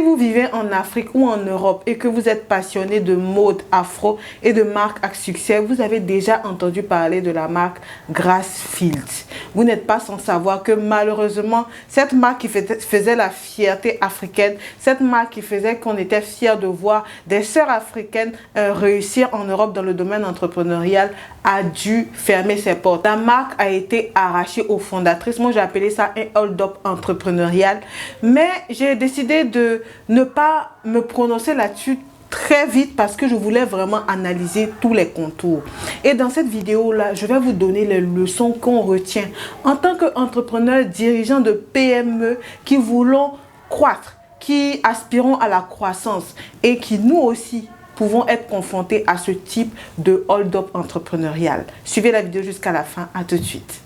Si vous vivez en Afrique ou en Europe et que vous êtes passionné de mode afro et de marques à succès, vous avez déjà entendu parler de la marque Grassfield. Vous n'êtes pas sans savoir que malheureusement, cette marque qui faisait la fierté africaine, cette marque qui faisait qu'on était fiers de voir des sœurs africaines réussir en Europe dans le domaine entrepreneurial, a dû fermer ses portes. La marque a été arrachée aux fondatrices. Moi, j'ai appelé ça un hold-up entrepreneurial. Mais j'ai décidé de ne pas me prononcer là-dessus très vite parce que je voulais vraiment analyser tous les contours. Et dans cette vidéo-là, je vais vous donner les leçons qu'on retient en tant qu'entrepreneur, dirigeant de PME qui voulons croître, qui aspirons à la croissance et qui nous aussi pouvons être confrontés à ce type de hold-up entrepreneurial. Suivez la vidéo jusqu'à la fin. À tout de suite.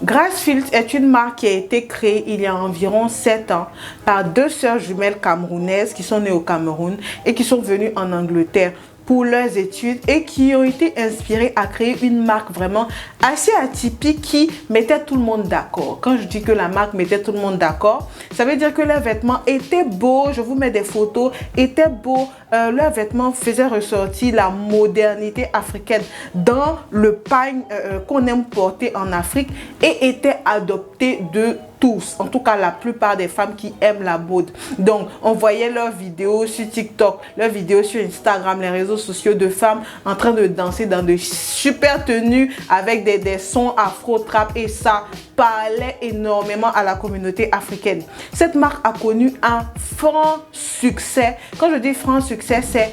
Grassfield est une marque qui a été créée il y a environ 7 ans par deux sœurs jumelles camerounaises qui sont nées au Cameroun et qui sont venues en Angleterre pour leurs études et qui ont été inspirées à créer une marque vraiment assez atypique qui mettait tout le monde d'accord. Quand je dis que la marque mettait tout le monde d'accord, ça veut dire que leurs vêtements étaient beaux, je vous mets des photos, étaient beaux, leurs vêtements faisaient ressortir la modernité africaine dans le pagne qu'on aime porter en Afrique et étaient adoptés de tous, en tout cas la plupart des femmes qui aiment la mode. Donc on voyait leurs vidéos sur TikTok, leurs vidéos sur Instagram, les réseaux sociaux de femmes en train de danser dans de super tenues avec des sons afro-trap et ça parlait énormément à la communauté africaine. Cette marque a connu un franc succès. Quand je dis franc succès, c'est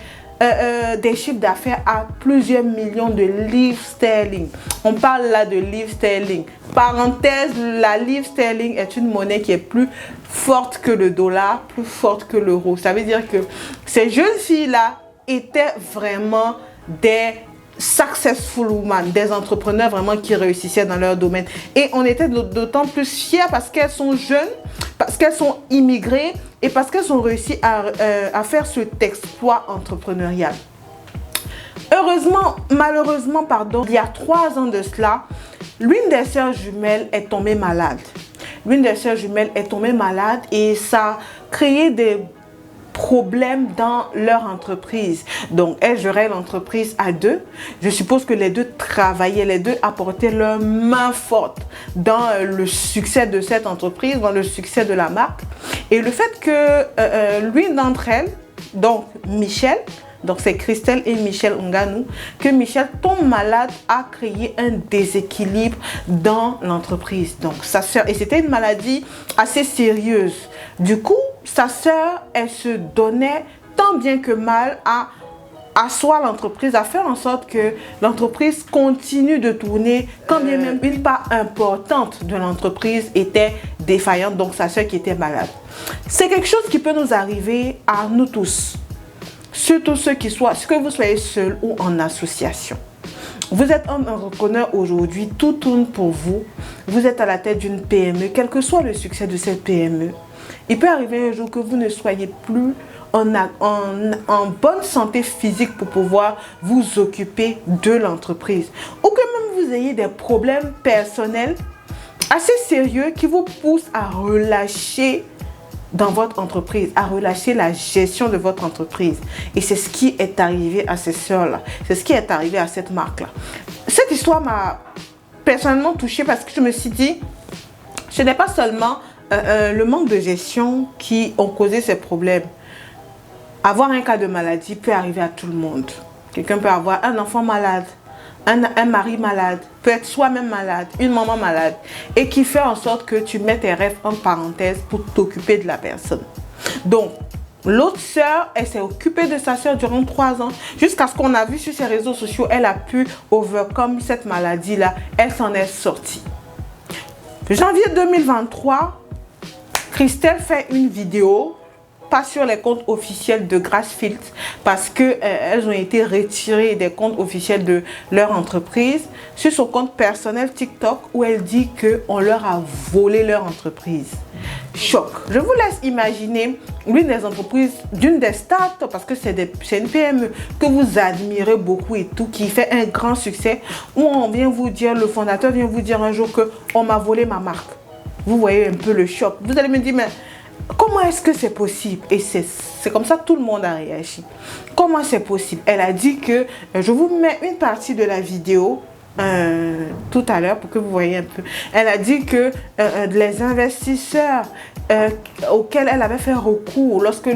des chiffres d'affaires à plusieurs millions de livres sterling. On parle là de livres sterling. Parenthèse, la livre sterling est une monnaie qui est plus forte que le dollar, plus forte que l'euro. Ça veut dire que ces jeunes filles-là étaient vraiment des successful women, des entrepreneurs vraiment qui réussissaient dans leur domaine. Et on était d'autant plus fiers parce qu'elles sont jeunes, parce qu'elles sont immigrées et parce qu'elles ont réussi à faire cet exploit entrepreneurial. Heureusement, malheureusement, pardon, il y a 3 ans de cela, l'une des sœurs jumelles est tombée malade. L'une des sœurs jumelles est tombée malade et ça a créé des problèmes dans leur entreprise. Donc, elles géraient l'entreprise à deux. Je suppose que les deux travaillaient, les deux apportaient leur main forte dans le succès de cette entreprise, dans le succès de la marque. Et le fait que l'une d'entre elles, donc Michel, donc c'est Christelle et Michel Nganou, que Michel tombe malade a créé un déséquilibre dans l'entreprise. Donc sa sœur, et c'était une maladie assez sérieuse. Du coup, sa sœur, elle se donnait tant bien que mal à asseoir l'entreprise, à faire en sorte que l'entreprise continue de tourner quand bien même une part importante de l'entreprise était défaillante, donc sa sœur qui était malade. C'est quelque chose qui peut nous arriver à nous tous. Surtout ceux qui soient, que vous soyez seul ou en association. Vous êtes un entrepreneur aujourd'hui, tout tourne pour vous. Vous êtes à la tête d'une PME, quel que soit le succès de cette PME. Il peut arriver un jour que vous ne soyez plus en bonne santé physique pour pouvoir vous occuper de l'entreprise. Ou que même vous ayez des problèmes personnels assez sérieux qui vous poussent à relâcher dans votre entreprise, à relâcher la gestion de votre entreprise. Et c'est ce qui est arrivé à ces sœurs-là. C'est ce qui est arrivé à cette marque-là. Cette histoire m'a personnellement touchée parce que je me suis dit, ce n'est pas seulement le manque de gestion qui ont causé ces problèmes. Avoir un cas de maladie peut arriver à tout le monde. Quelqu'un peut avoir un enfant malade, un mari malade, peut être soi-même malade, une maman malade, et qui fait en sorte que tu mets tes rêves en parenthèse pour t'occuper de la personne. Donc, l'autre sœur, elle s'est occupée de sa sœur durant 3 ans, jusqu'à ce qu'on a vu sur ses réseaux sociaux, elle a pu overcome cette maladie-là, elle s'en est sortie. Janvier 2023, Christelle fait une vidéo pas sur les comptes officiels de Grassfield parce que elles ont été retirées des comptes officiels de leur entreprise, sur son compte personnel TikTok où elle dit qu'on leur a volé leur entreprise. Choc. Je vous laisse imaginer l'une des entreprises, d'une des startups, parce que c'est une PME que vous admirez beaucoup et tout, qui fait un grand succès, où on vient vous dire, le fondateur vient vous dire un jour qu'on m'a volé ma marque. Vous voyez un peu le choc. Vous allez me dire, mais comment est-ce que c'est possible? Et c'est comme ça que tout le monde a réagi. Comment c'est possible? Elle a dit que, je vous mets une partie de la vidéo tout à l'heure pour que vous voyez un peu. Elle a dit que les investisseurs auxquels elle avait fait recours lorsque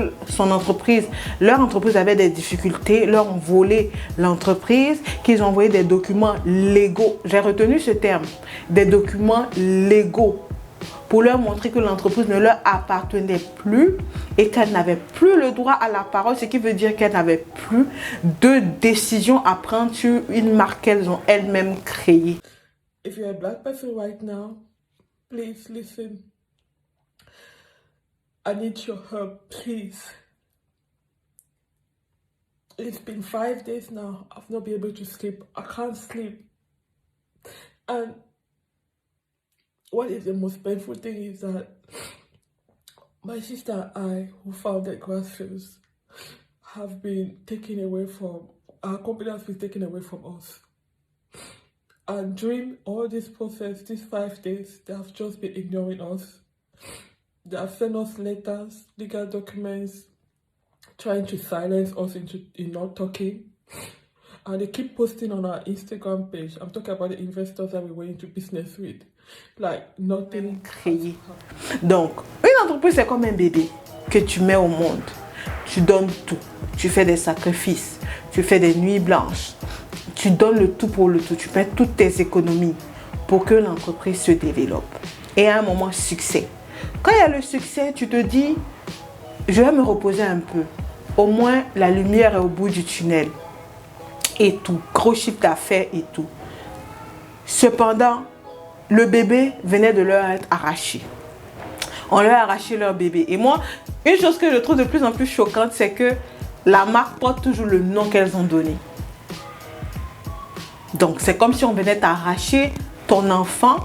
leur entreprise avait des difficultés, leur ont volé l'entreprise, qu'ils ont envoyé des documents légaux. J'ai retenu ce terme, des documents légaux, pour leur montrer que l'entreprise ne leur appartenait plus et qu'elle n'avait plus le droit à la parole, ce qui veut dire qu'elle n'avait plus de décision à prendre sur une marque qu'elles ont elles-mêmes créée. If you're a black person right now, please listen. I need your help, please. It's been 5 days now. I've not been able to sleep. I can't sleep. And what is the most painful thing is that my sister and I, who founded Grassfields, have been taken away from, our company has been taken away from us. And during all this process, these 5 days, they have just been ignoring us. They have sent us letters, legal documents, trying to silence us in not talking. And they keep posting on our Instagram page. I'm talking about the investors that we went into business with. Like, nothing. Créé. Donc, une entreprise, c'est comme un bébé que tu mets au monde. Tu donnes tout. Tu fais des sacrifices. Tu fais des nuits blanches. Tu donnes le tout pour le tout. Tu mets toutes tes économies pour que l'entreprise se développe. Et à un moment, succès. Quand il y a le succès, tu te dis, je vais me reposer un peu. Au moins, la lumière est au bout du tunnel. Et tout. Gros chiffre d'affaires et tout. Cependant, le bébé venait de leur être arraché. On leur a arraché leur bébé. Et moi, une chose que je trouve de plus en plus choquante, c'est que la marque porte toujours le nom qu'elles ont donné. Donc, c'est comme si on venait t'arracher ton enfant,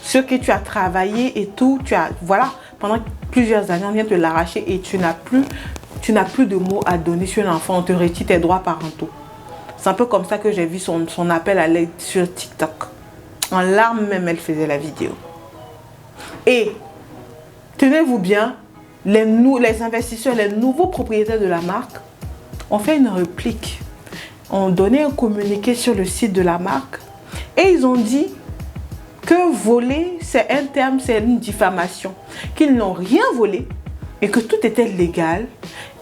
ce que tu as travaillé et tout. Voilà, pendant plusieurs années, on vient te l'arracher et tu n'as plus de mots à donner sur l'enfant. On te retire tes droits parentaux. C'est un peu comme ça que j'ai vu son appel à l'aide sur TikTok. En larmes même, elle faisait la vidéo. Et, tenez-vous bien, les investisseurs, les nouveaux propriétaires de la marque ont fait une réplique. Ont donné un communiqué sur le site de la marque. Et ils ont dit que voler, c'est un terme, c'est une diffamation. Qu'ils n'ont rien volé et que tout était légal.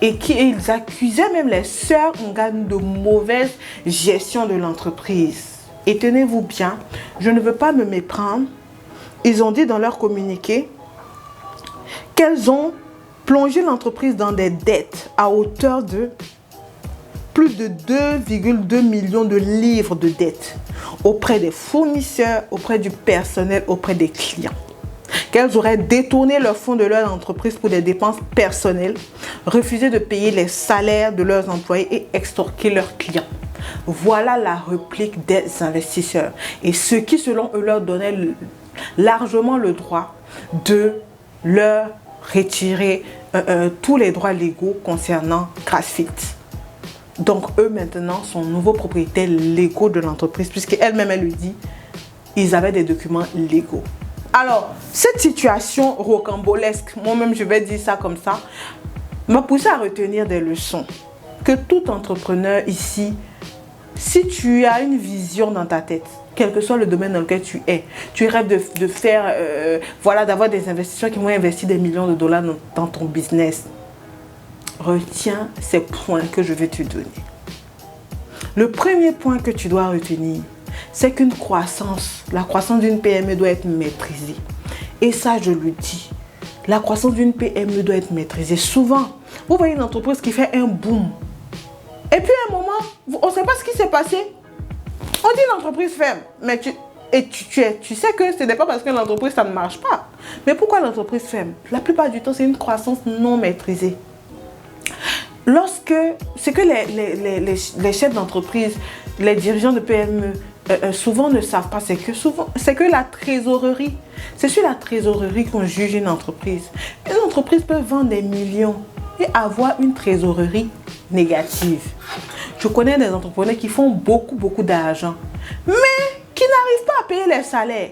Et qu'ils accusaient même les sœurs Ngane de mauvaise gestion de l'entreprise. Et tenez-vous bien, je ne veux pas me méprendre. Ils ont dit dans leur communiqué qu'elles ont plongé l'entreprise dans des dettes à hauteur de plus de 2,2 millions de livres de dettes auprès des fournisseurs, auprès du personnel, auprès des clients. Qu'elles auraient détourné leurs fonds de leur entreprise pour des dépenses personnelles, refusé de payer les salaires de leurs employés et extorqué leurs clients. Voilà la réplique des investisseurs. Et ce qui, selon eux, leur donnait largement le droit de leur retirer tous les droits légaux concernant Grassfield. Donc, eux, maintenant, sont nouveaux propriétaires légaux de l'entreprise, puisqu'elle-même, elle lui dit, ils avaient des documents légaux. Alors, cette situation rocambolesque, moi-même, je vais dire ça comme ça, m'a poussé à retenir des leçons. Que tout entrepreneur ici, si tu as une vision dans ta tête, quel que soit le domaine dans lequel tu es, tu rêves de faire, voilà, d'avoir des investisseurs qui vont investir des millions de dollars dans ton business, retiens ces points que je vais te donner. Le premier point que tu dois retenir, c'est qu'une croissance, la croissance d'une PME doit être maîtrisée. Et ça, je le dis, la croissance d'une PME doit être maîtrisée. Souvent, vous voyez une entreprise qui fait un boom. Et puis à un moment, on ne sait pas ce qui s'est passé. On dit l'entreprise ferme. Mais tu sais que ce n'est pas parce que l'entreprise, ça ne marche pas. Mais pourquoi l'entreprise ferme? La plupart du temps, c'est une croissance non maîtrisée. Ce que les chefs d'entreprise, les dirigeants de PME souvent ne savent pas, c'est que la trésorerie, c'est sur la trésorerie qu'on juge une entreprise. Une entreprise peut vendre des millions et avoir une trésorerie négative. Je connais des entrepreneurs qui font beaucoup d'argent, mais qui n'arrivent pas à payer les salaires.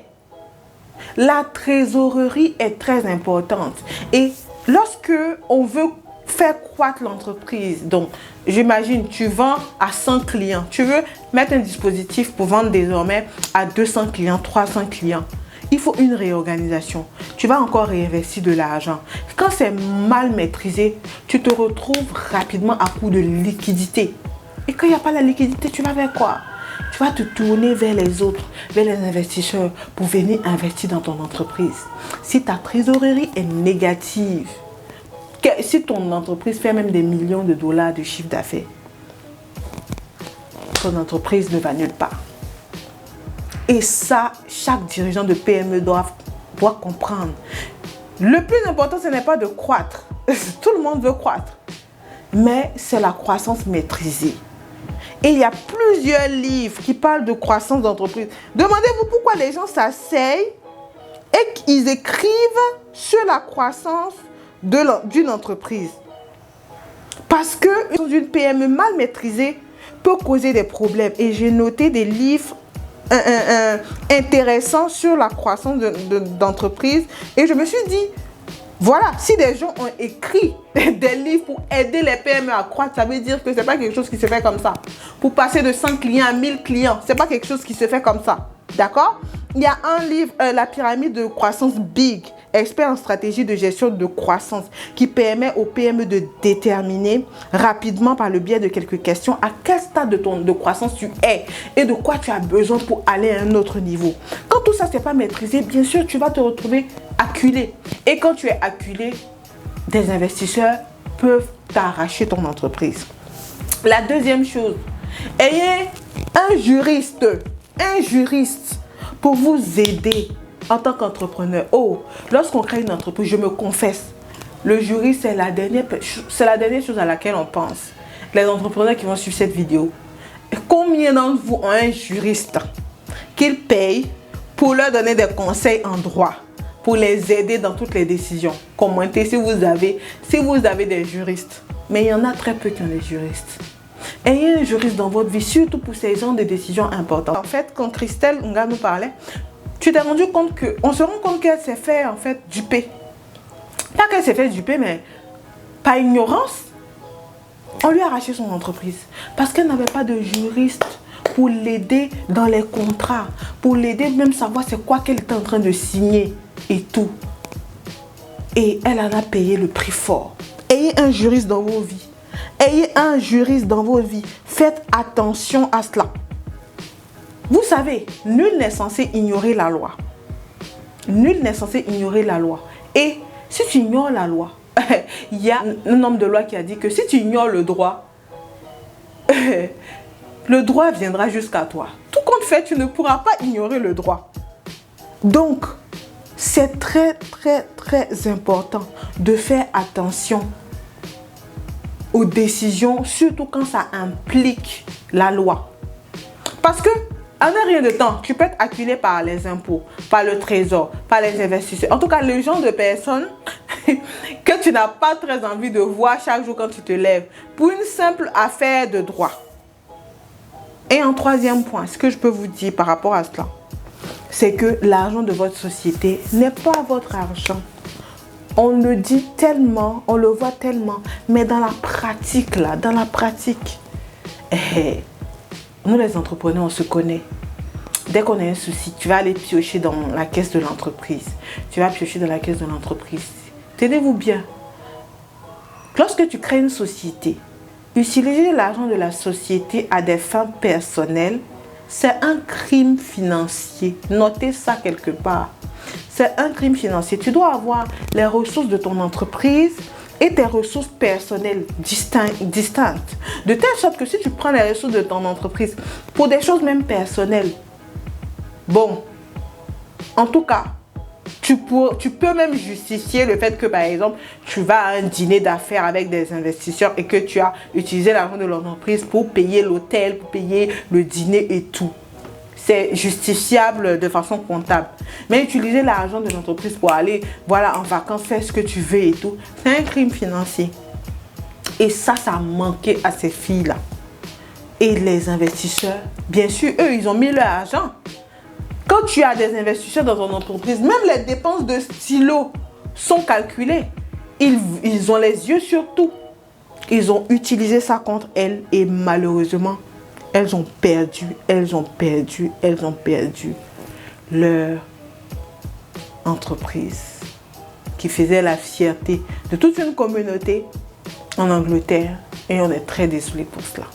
La trésorerie est très importante. Et lorsque on veut faire croître l'entreprise, donc j'imagine tu vends à 100 clients, tu veux mettre un dispositif pour vendre désormais à 200 clients, 300 clients. Il faut une réorganisation. Tu vas encore réinvestir de l'argent. Quand c'est mal maîtrisé, tu te retrouves rapidement à court de liquidité. Et quand il n'y a pas la liquidité, tu vas faire quoi? Tu vas te tourner vers les autres, vers les investisseurs pour venir investir dans ton entreprise. Si ta trésorerie est négative, si ton entreprise fait même des millions de dollars de chiffre d'affaires, ton entreprise ne va nulle part. Et ça, chaque dirigeant de PME doit comprendre. Le plus important, ce n'est pas de croître. Tout le monde veut croître. Mais c'est la croissance maîtrisée. Et il y a plusieurs livres qui parlent de croissance d'entreprise. Demandez-vous pourquoi les gens s'asseyent et qu'ils écrivent sur la croissance d'une entreprise. Parce que une PME mal maîtrisée peut causer des problèmes. Et j'ai noté des livres intéressants sur la croissance d'entreprise. Et je me suis dit, voilà, si des gens ont écrit des livres pour aider les PME à croître, ça veut dire que ce n'est pas quelque chose qui se fait comme ça. Pour passer de 100 clients à 1000 clients, ce n'est pas quelque chose qui se fait comme ça. D'accord? Il y a un livre, La pyramide de croissance Big, expert en stratégie de gestion de croissance, qui permet aux PME de déterminer rapidement par le biais de quelques questions à quel stade de croissance tu es et de quoi tu as besoin pour aller à un autre niveau. Quand tout ça n'est pas maîtrisé, bien sûr, tu vas te retrouver acculé. Et quand tu es acculé, des investisseurs peuvent t'arracher ton entreprise. La deuxième chose, ayez un juriste pour vous aider en tant qu'entrepreneur. Oh, lorsqu'on crée une entreprise, je me confesse, le juriste, c'est la dernière chose à laquelle on pense. Les entrepreneurs qui vont suivre cette vidéo, combien d'entre vous ont un juriste qu'ils payent pour leur donner des conseils en droit, pour les aider dans toutes les décisions? Commentez si vous avez des juristes. Mais il y en a très peu qui ont des juristes. Ayez un juriste dans votre vie, surtout pour ces genres de décisions importantes. En fait, quand Christelle Nga nous parlait, tu t'es rendu compte on se rend compte qu'elle s'est fait en fait duper. Pas qu'elle s'est fait duper, mais par ignorance, on lui a arraché son entreprise. Parce qu'elle n'avait pas de juriste pour l'aider dans les contrats, pour l'aider même savoir c'est quoi qu'elle était en train de signer et tout. Et elle en a payé le prix fort. Ayez un juriste dans vos vies. Ayez un juriste dans vos vies. Faites attention à cela. Vous savez, nul n'est censé ignorer la loi. Nul n'est censé ignorer la loi. Et si tu ignores la loi, il y a un homme de loi qui a dit que si tu ignores le droit, le droit viendra jusqu'à toi. Tout compte fait, tu ne pourras pas ignorer le droit. Donc, c'est très important de faire attention aux décisions, surtout quand ça implique la loi. Parce que, en un rien de temps, tu peux être acculé par les impôts, par le trésor, par les investisseurs. En tout cas, le genre de personnes que tu n'as pas très envie de voir chaque jour quand tu te lèves, pour une simple affaire de droit. Et en troisième point, ce que je peux vous dire par rapport à cela, c'est que l'argent de votre société n'est pas votre argent. On le dit tellement, on le voit tellement, mais dans la pratique, nous les entrepreneurs, on se connaît. Dès qu'on a un souci, tu vas aller piocher dans la caisse de l'entreprise. Tenez-vous bien. Lorsque tu crées une société, utiliser l'argent de la société à des fins personnelles, c'est un crime financier. Notez ça quelque part. C'est un crime financier. Tu dois avoir les ressources de ton entreprise et tes ressources personnelles distinctes. De telle sorte que si tu prends les ressources de ton entreprise pour des choses même personnelles, bon, en tout cas, Tu peux même justifier le fait que, par exemple, tu vas à un dîner d'affaires avec des investisseurs et que tu as utilisé l'argent de l'entreprise pour payer l'hôtel, pour payer le dîner et tout. C'est justifiable de façon comptable. Mais utiliser l'argent de l'entreprise pour aller, voilà, en vacances, faire ce que tu veux et tout, c'est un crime financier. Et ça manquait à ces filles-là. Et les investisseurs, bien sûr, eux, ils ont mis leur argent. Quand tu as des investisseurs dans ton entreprise, même les dépenses de stylo sont calculées. Ils ont les yeux sur tout. Ils ont utilisé ça contre elles et malheureusement, elles ont perdu leur entreprise qui faisait la fierté de toute une communauté en Angleterre et on est très désolé pour cela.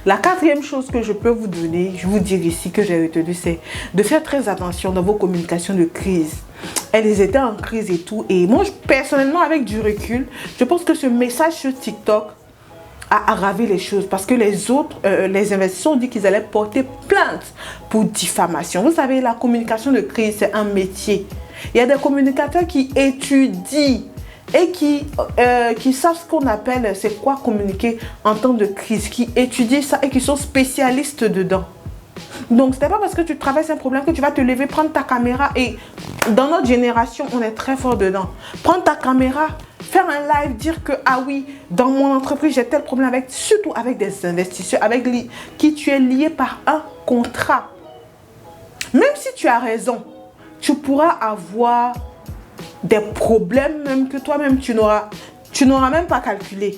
La quatrième chose que je peux vous donner, je vous dire ici que j'ai retenu, c'est de faire très attention dans vos communications de crise. Elles étaient en crise et tout. Et moi, personnellement, avec du recul, je pense que ce message sur TikTok a aggravé les choses. Parce que les investisseurs ont dit qu'ils allaient porter plainte pour diffamation. Vous savez, la communication de crise, c'est un métier. Il y a des communicateurs qui étudient et qui savent ce qu'on appelle, c'est quoi communiquer en temps de crise, qui étudient ça et qui sont spécialistes dedans. Donc, ce n'est pas parce que tu traverses un problème que tu vas te lever, prendre ta caméra et dans notre génération, on est très fort dedans. Prendre ta caméra, faire un live, dire que, ah oui, dans mon entreprise, j'ai tel problème avec, surtout avec des investisseurs, avec qui tu es lié par un contrat. Même si tu as raison, tu pourras avoir des problèmes même que toi-même tu n'auras même pas calculé.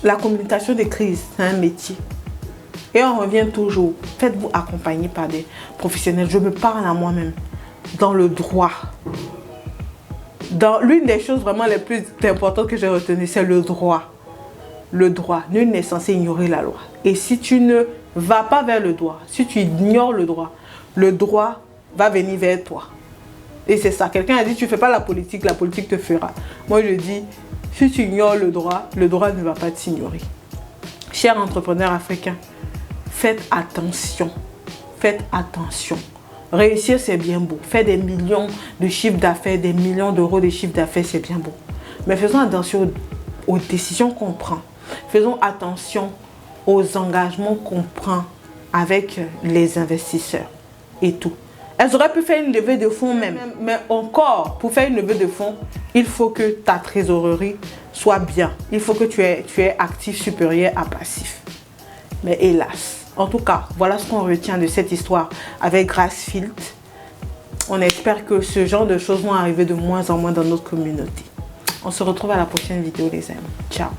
La communication des crises, c'est un métier. Et on revient toujours, faites-vous accompagner par des professionnels. Je me parle à moi-même. Dans le droit. L'une des choses vraiment les plus importantes que j'ai retenues, c'est le droit. Le droit. Nul n'est censé ignorer la loi. Et si tu ne vas pas vers le droit, si tu ignores le droit va venir vers toi. Et c'est ça. Quelqu'un a dit, tu ne fais pas la politique te fera. Moi, je dis, si tu ignores le droit ne va pas t'ignorer. Chers entrepreneurs africains, faites attention. Faites attention. Réussir, c'est bien beau. Faire des millions de chiffres d'affaires, des millions d'euros de chiffre d'affaires, c'est bien beau. Mais faisons attention aux décisions qu'on prend. Faisons attention aux engagements qu'on prend avec les investisseurs et tout. Elles auraient pu faire une levée de fonds même. Mais encore, pour faire une levée de fonds, il faut que ta trésorerie soit bien. Il faut que tu aies actif supérieur à passif. Mais hélas. En tout cas, voilà ce qu'on retient de cette histoire avec Gracefield. On espère que ce genre de choses vont arriver de moins en moins dans notre communauté. On se retrouve à la prochaine vidéo, les amis. Ciao.